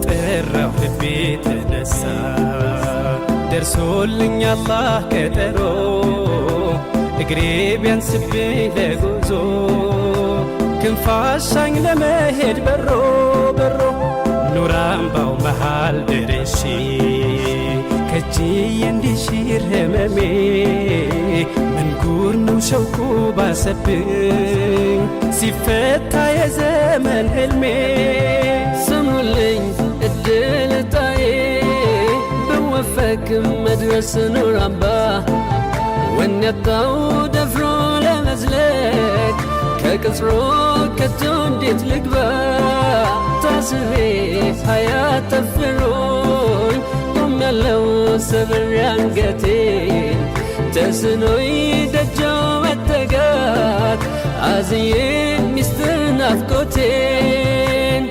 ጠራው ልቤ ተነሳ ደርሶልኝ አላህ ቀጠሮ እግሬ ቢያንስብኝ ለጉዞ ክንፋሻኝ ለመሄድ በሮ በሮ ኑር አምባው መሃል ደርሼ ከእጅዬ እንዲሽር ህመሜ ምን ጉር ነው ሸውቁ ባሰብኝ ሲፈታ የዘመን ህልሜ ስሙልኝ እድል ዕጣዬ ብወፈቅ መድረስ ኑር አምባ ወኔ ያጣው ደፍሮ ለመዝለቅ ከቅጽሮ ከቶ እንዴት ልግባ ታስሬ ሀያት ጠፍሮኝ ቆሜያለሁ ሰብሬ አንገቴን ተስኖኝ ደጃው መጠጋት አዝዬ ሚስጥር ናፍቆቴን